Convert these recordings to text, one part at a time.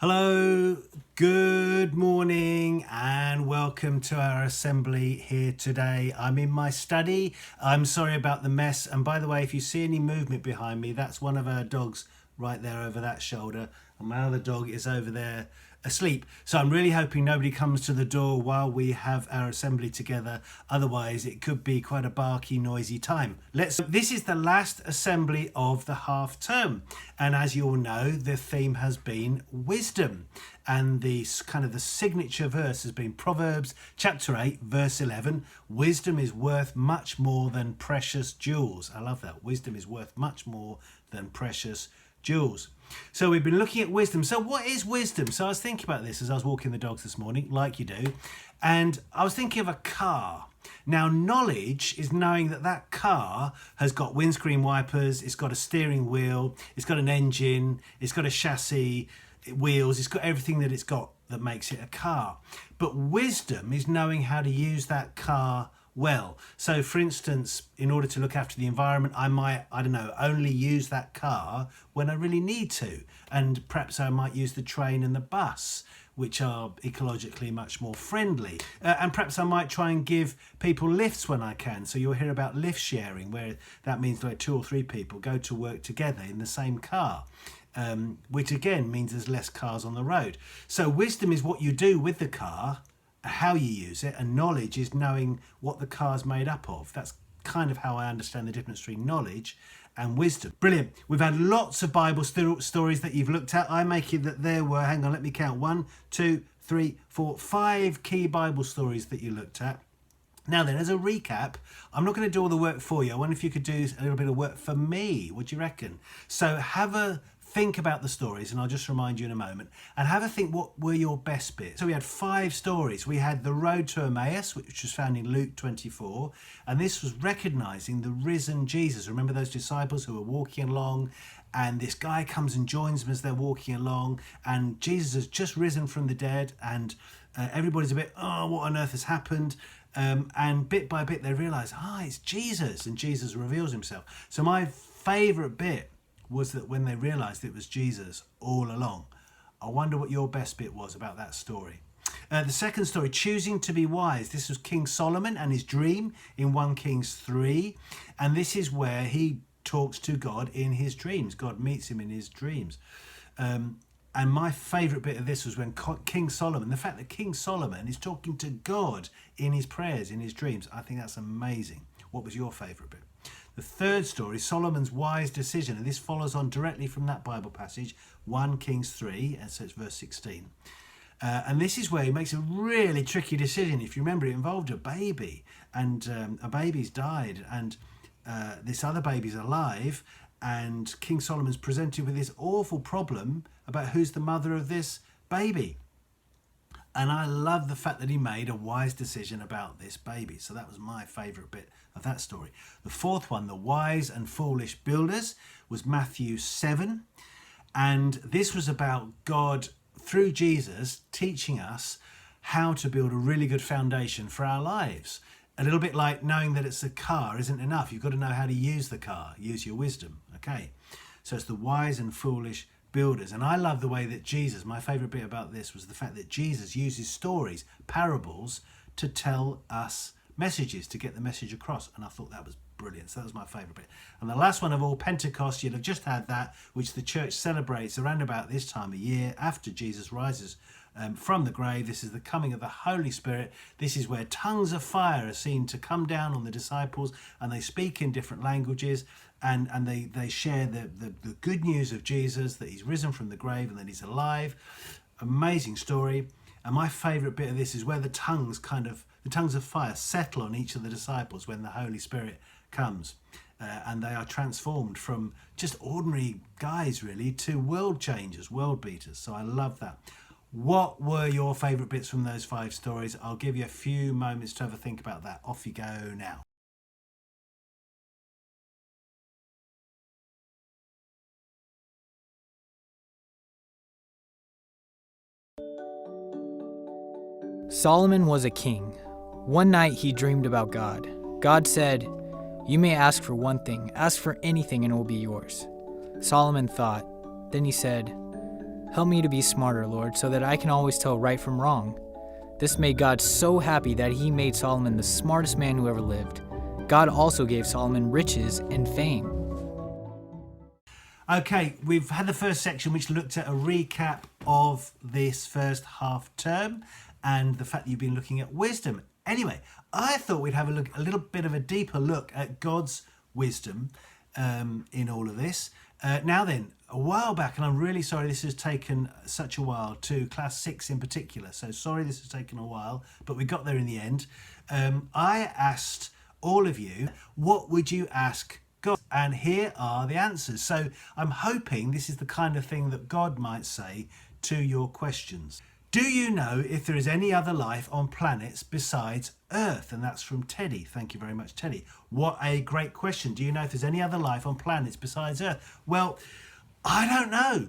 Hello, good morning, and welcome to our assembly here today. I'm in my study. I'm sorry about the mess. And by the way, if you see any movement behind me, that's one of our dogs right there over that shoulder. And my other dog is over there asleep. So I'm really hoping nobody comes to the door while we have our assembly together. Otherwise, it could be quite a barky, noisy time. This is the last assembly of the half term. And as you all know, the theme has been wisdom. And the kind of the signature verse has been Proverbs chapter 8, verse 11. Wisdom is worth much more than precious jewels. I love that. Wisdom is worth much more than precious jewels. So we've been looking at wisdom. So what is wisdom? So I was thinking about this as I was walking the dogs this morning, like you do, and I was thinking of a car. Now, knowledge is knowing that that car has got windscreen wipers, it's got a steering wheel, it's got an engine, it's got a chassis, wheels, it's got everything that it's got that makes it a car. But wisdom is knowing how to use that car well. So for instance, in order to look after the environment, I might, only use that car when I really need to. And perhaps I might use the train and the bus, which are ecologically much more friendly. And perhaps I might try and give people lifts when I can. So you'll hear about lift sharing, where that means like 2 or 3 people go to work together in the same car. Which again means there's less cars on the road. So wisdom is what you do with the car, how you use it, and knowledge is knowing what the car's made up of. That's kind of how I understand the difference between knowledge and wisdom. Brilliant. We've had lots of Bible stories that you've looked at. I make it that there were, hang on, let me count, 1, 2, 3, 4, 5 key Bible stories that you looked at. Now then, as a recap, I'm not going to do all the work for you. I wonder if you could do a little bit of work for me. What do you reckon? So have a think about the stories, and I'll just remind you in a moment, and have a think what were your best bits. So we had 5 stories. We had the road to Emmaus, which was found in Luke 24, and this was recognizing the risen Jesus. Remember those disciples who were walking along, and this guy comes and joins them as they're walking along, and Jesus has just risen from the dead, and everybody's a bit, oh, what on earth has happened? And bit by bit they realize, it's Jesus, and Jesus reveals himself. So my favorite bit was that when they realized it was Jesus all along. I wonder what your best bit was about that story. The second story, choosing to be wise. This was King Solomon and his dream in 1 Kings 3. And this is where he talks to God in his dreams. God meets him in his dreams. And my favourite bit of this was when King Solomon, the fact that King Solomon is talking to God in his prayers, in his dreams. I think that's amazing. What was your favourite bit? The third story, Solomon's wise decision, and this follows on directly from that Bible passage, 1 Kings 3, and so it's verse 16. And this is where he makes a really tricky decision. If you remember, it involved a baby, and a baby's died, and this other baby's alive, and King Solomon's presented with this awful problem about who's the mother of this baby. And I love the fact that he made a wise decision about this baby. So that was my favourite bit of that story. The fourth one, the wise and foolish builders, was Matthew 7. And this was about God, through Jesus, teaching us how to build a really good foundation for our lives. A little bit like knowing that it's a car isn't enough. You've got to know how to use the car, use your wisdom. Okay, so it's the wise and foolish builders. And I love the way that Jesus, my favourite bit about this was the fact that Jesus uses stories, parables, to tell us messages, to get the message across. And I thought that was brilliant. So that was my favourite bit. And the last one of all, Pentecost, you'll have just had that, which the church celebrates around about this time of year after Jesus rises from the grave. This is the coming of the Holy Spirit. This is where tongues of fire are seen to come down on the disciples, and they speak in different languages, and they share the good news of Jesus, that he's risen from the grave and that he's alive. Amazing story. And my favourite bit of this is where the tongues of fire settle on each of the disciples when the Holy Spirit comes. And they are transformed from just ordinary guys, really, to world changers, world beaters. So I love that. What were your favourite bits from those 5 stories? I'll give you a few moments to have a think about that. Off you go now. Solomon was a king. One night he dreamed about God. God said, "You may ask for one thing. Ask for anything and it will be yours." Solomon thought. Then he said, Help me to be smarter, Lord, so that I can always tell right from wrong. This made God so happy that he made Solomon the smartest man who ever lived. God also gave Solomon riches and fame. Okay, we've had the first section which looked at a recap of this first half term and the fact that you've been looking at wisdom. Anyway, I thought we'd have a little bit of a deeper look at God's wisdom in all of this. Now then, a while back, and I'm really sorry this has taken such a while, to class 6 in particular, so sorry this has taken a while, but we got there in the end. I asked all of you, what would you ask God? And here are the answers. So I'm hoping this is the kind of thing that God might say to your questions. Do you know if there is any other life on planets besides Earth? And that's from Teddy. Thank you very much, Teddy. What a great question. Do you know if there's any other life on planets besides Earth? Well, I don't know,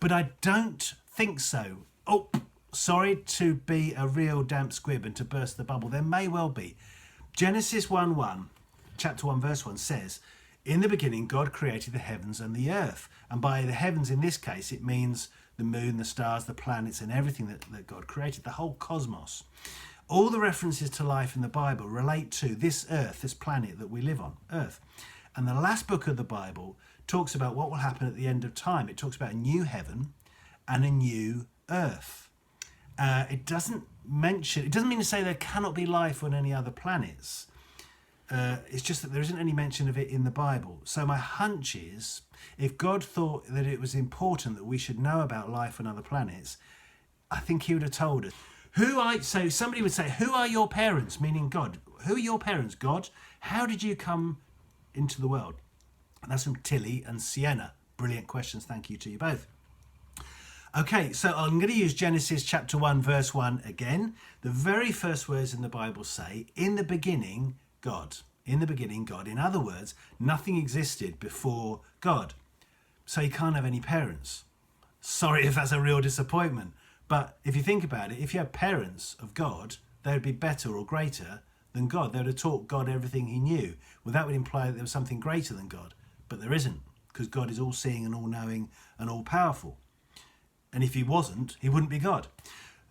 but I don't think so. Oh, sorry to be a real damp squib and to burst the bubble. There may well be. Genesis 1:1, chapter 1, verse 1 says, in the beginning, God created the heavens and the earth. And by the heavens, in this case, it means the moon, the stars, the planets, and everything that God created, the whole cosmos. All the references to life in the Bible relate to this earth, this planet that we live on, Earth. And the last book of the Bible talks about what will happen at the end of time. It talks about a new heaven and a new earth. It doesn't mean to say there cannot be life on any other planets. It's just that there isn't any mention of it in the Bible. So my hunch is, if God thought that it was important that we should know about life on other planets, I think he would have told us. So somebody would say, who are your parents? Meaning God. Who are your parents, God? How did you come into the world? And that's from Tilly and Sienna. Brilliant questions. Thank you to you both. Okay, so I'm going to use Genesis chapter 1, verse 1 again. The very first words in the Bible say, in the beginning, God. In the beginning, God. In other words, nothing existed before God. So you can't have any parents. Sorry if that's a real disappointment. But if you think about it, if you have parents of God, they would be better or greater than God. They would have taught God everything he knew. Well, that would imply that there was something greater than God. But there isn't, because God is all-seeing and all-knowing and all-powerful. And if he wasn't, he wouldn't be God.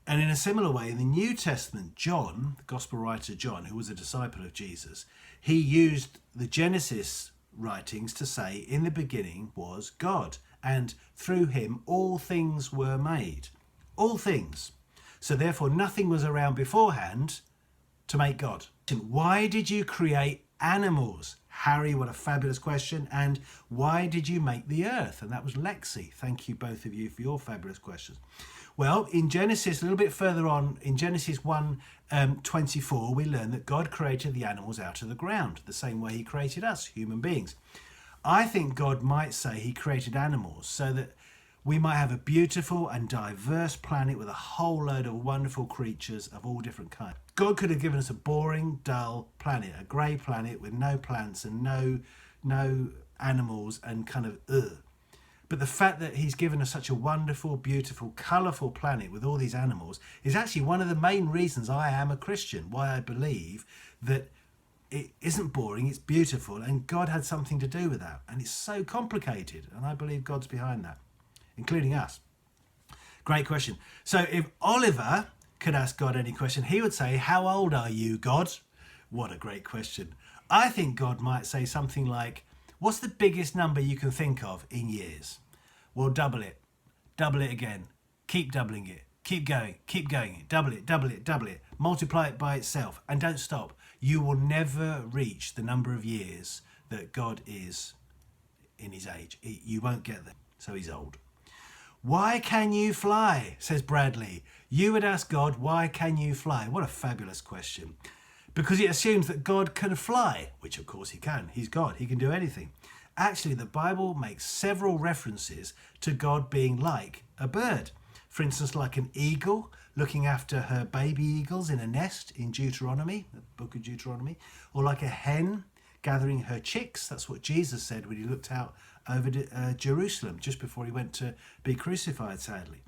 And in a similar way, in the New Testament, John, the gospel writer John, who was a disciple of Jesus, he used the Genesis writings to say, in the beginning was God, and through him all things were made. All things. So therefore nothing was around beforehand to make God. Why did you create animals? Harry, what a fabulous question. And why did you make the earth? And that was Lexi. Thank you both of you for your fabulous questions. Well, in Genesis, a little bit further on, in Genesis 1:24, we learn that God created the animals out of the ground, the same way he created us, human beings. I think God might say he created animals so that we might have a beautiful and diverse planet with a whole load of wonderful creatures of all different kinds. God could have given us a boring, dull planet, a grey planet with no plants and no animals and kind of ugh. But the fact that he's given us such a wonderful, beautiful, colourful planet with all these animals is actually one of the main reasons I am a Christian, why I believe that it isn't boring, it's beautiful, and God had something to do with that. And it's so complicated, and I believe God's behind that, including us. Great question. So if Oliver could ask God any question, he would say, how old are you, God? What a great question. I think God might say something like, what's the biggest number you can think of in years? Well, double it again, keep doubling it, keep going, double it, multiply it by itself, and don't stop. You will never reach the number of years that God is in his age. You won't get there, so he's old. Why can you fly, says Bradley. You would ask God, why can you fly? What a fabulous question. Because it assumes that God can fly, which of course he can. He's God, he can do anything. Actually, the Bible makes several references to God being like a bird. For instance, like an eagle looking after her baby eagles in a nest in Deuteronomy, the book of Deuteronomy, or like a hen gathering her chicks. That's what Jesus said when he looked out over Jerusalem just before he went to be crucified, sadly.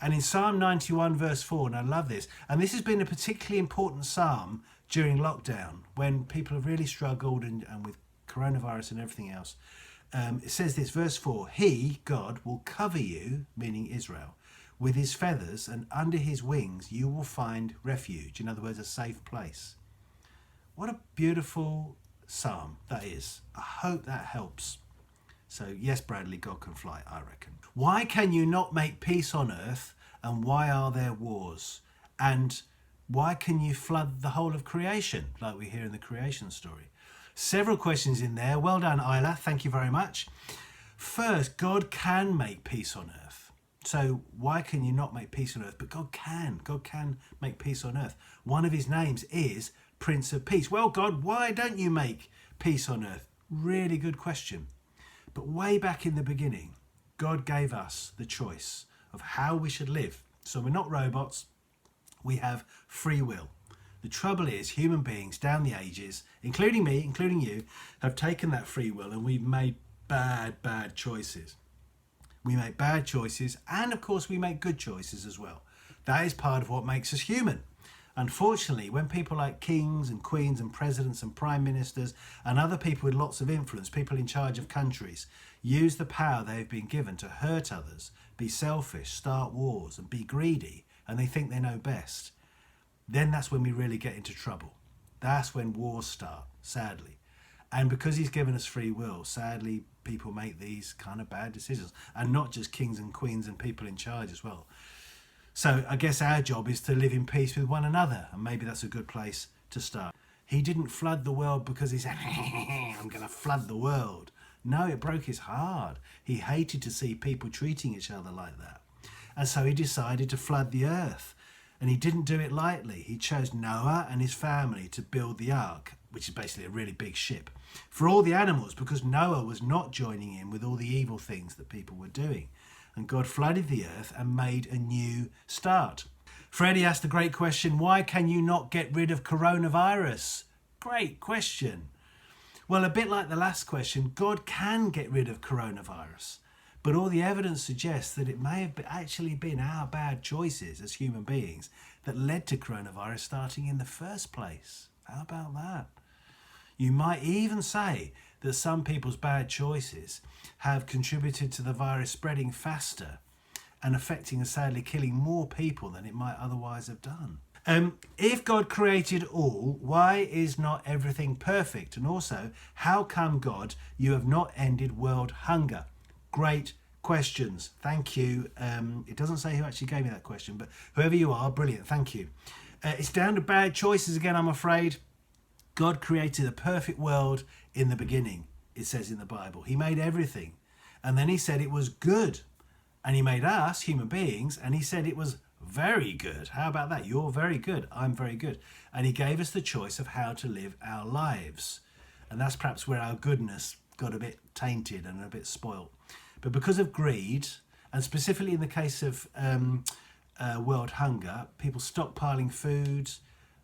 And in Psalm 91 verse 4, and I love this, and this has been a particularly important psalm during lockdown when people have really struggled and with coronavirus and everything else. It says this, verse 4, he, God, will cover you, meaning Israel, with his feathers, and under his wings you will find refuge. In other words, a safe place. What a beautiful psalm that is. I hope that helps. So yes, Bradley, God can fly, I reckon. Why can you not make peace on earth, and why are there wars? And why can you flood the whole of creation, like we hear in the creation story? Several questions in there. Well done, Isla. Thank you very much. First, God can make peace on earth. So why can you not make peace on earth? But God can. God can make peace on earth. One of his names is Prince of Peace. Well, God, why don't you make peace on earth? Really good question. But way back in the beginning, God gave us the choice of how we should live. So we're not robots. We have free will. The trouble is, human beings down the ages, including me, including you, have taken that free will and we've made bad choices. We make bad choices, and of course we make good choices as well. That is part of what makes us human. Unfortunately, when people like kings and queens and presidents and prime ministers and other people with lots of influence, people in charge of countries, use the power they've been given to hurt others, be selfish, start wars and be greedy, and they think they know best, then that's when we really get into trouble. That's when wars start, sadly. And because he's given us free will, sadly, people make these kind of bad decisions. And not just kings and queens and people in charge as well. So I guess our job is to live in peace with one another. And maybe that's a good place to start. He didn't flood the world because he said, I'm going to flood the world. No, it broke his heart. He hated to see people treating each other like that. And so he decided to flood the earth. And he didn't do it lightly. He chose Noah and his family to build the ark, which is basically a really big ship, for all the animals, because Noah was not joining in with all the evil things that people were doing. And God flooded the earth and made a new start. Freddie asked the great question, why can you not get rid of coronavirus? Great question. Well, a bit like the last question, God can get rid of coronavirus. But all the evidence suggests that it may have actually been our bad choices as human beings that led to coronavirus starting in the first place. How about that? You might even say that some people's bad choices have contributed to the virus spreading faster and affecting and sadly killing more people than it might otherwise have done. If God created all, why is not everything perfect? And also, how come, God, you have not ended world hunger? Great questions. Thank you. It doesn't say who actually gave me that question, but whoever you are, brilliant. Thank you. It's down to bad choices again, I'm afraid. God created a perfect world in the beginning, it says in the Bible. He made everything. And then he said it was good. And he made us, human beings, and he said it was very good. How about that? You're very good. I'm very good. And he gave us the choice of how to live our lives. And that's perhaps where our goodness got a bit tainted and a bit spoilt. But because of greed, and specifically in the case of world hunger, people stockpiling food,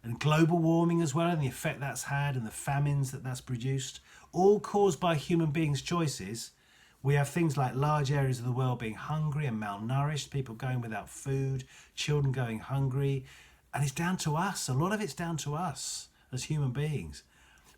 and global warming as well, and the effect that's had, and the famines that's produced, all caused by human beings' choices. We have things like large areas of the world being hungry and malnourished, people going without food, children going hungry, and it's down to us. A lot of it's down to us as human beings.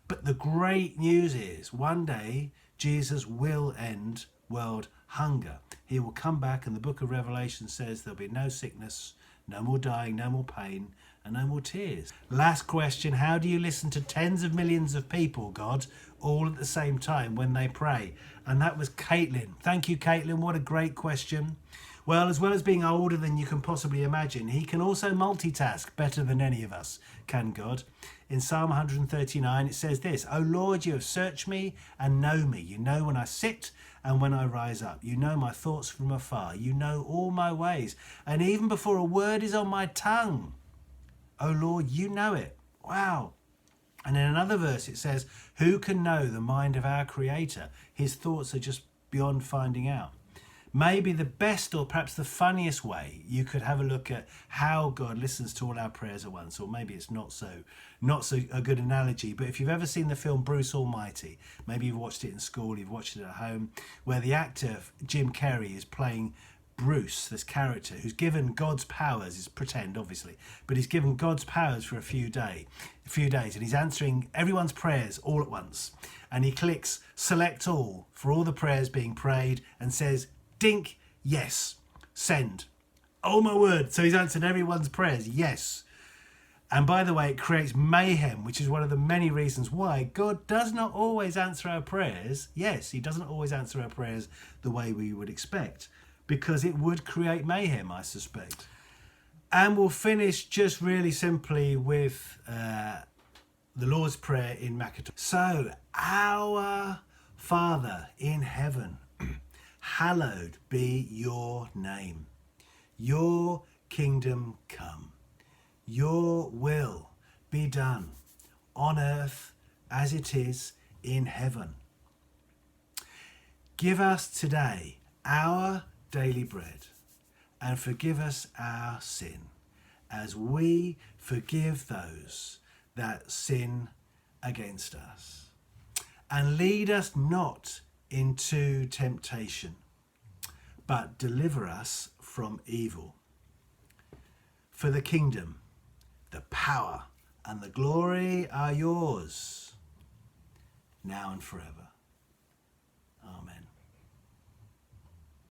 But the great news is one day Jesus will end world hunger. He will come back, and the book of Revelation says there'll be no sickness, no more dying, no more pain, and no more tears. Last question, how do you listen to tens of millions of people, God, all at the same time when they pray? And that was Caitlin. Thank you, Caitlin. What a great question. Well as being older than you can possibly imagine, he can also multitask better than any of us, can God. In Psalm 139, it says this, O Lord, you have searched me and know me. You know when I sit and when I rise up. You know my thoughts from afar. You know all my ways. And even before a word is on my tongue, O Lord, you know it. Wow. And in another verse it says, who can know the mind of our Creator? His thoughts are just beyond finding out. Maybe the best or perhaps the funniest way you could have a look at how God listens to all our prayers at once, or maybe it's not so a good analogy, but if you've ever seen the film Bruce Almighty, maybe you've watched it in school, you've watched it at home, where the actor Jim Carrey is playing Bruce, this character, who's given God's powers, is pretend obviously, but he's given God's powers for a few days, and he's answering everyone's prayers all at once. And he clicks select all for all the prayers being prayed and says, dink, yes, send. Oh my word. So he's answered everyone's prayers, yes. And by the way, it creates mayhem, which is one of the many reasons why God does not always answer our prayers. Yes, he doesn't always answer our prayers the way we would expect, because it would create mayhem, I suspect. And we'll finish just really simply with the Lord's Prayer in Makatoon. So, our Father in heaven, hallowed be your name. Your kingdom come. Your will be done on earth as it is in heaven. Give us today our daily bread, and forgive us our sin, as we forgive those that sin against us. And lead us not into temptation, but deliver us from evil. For the kingdom, the power, and the glory are yours, now and forever.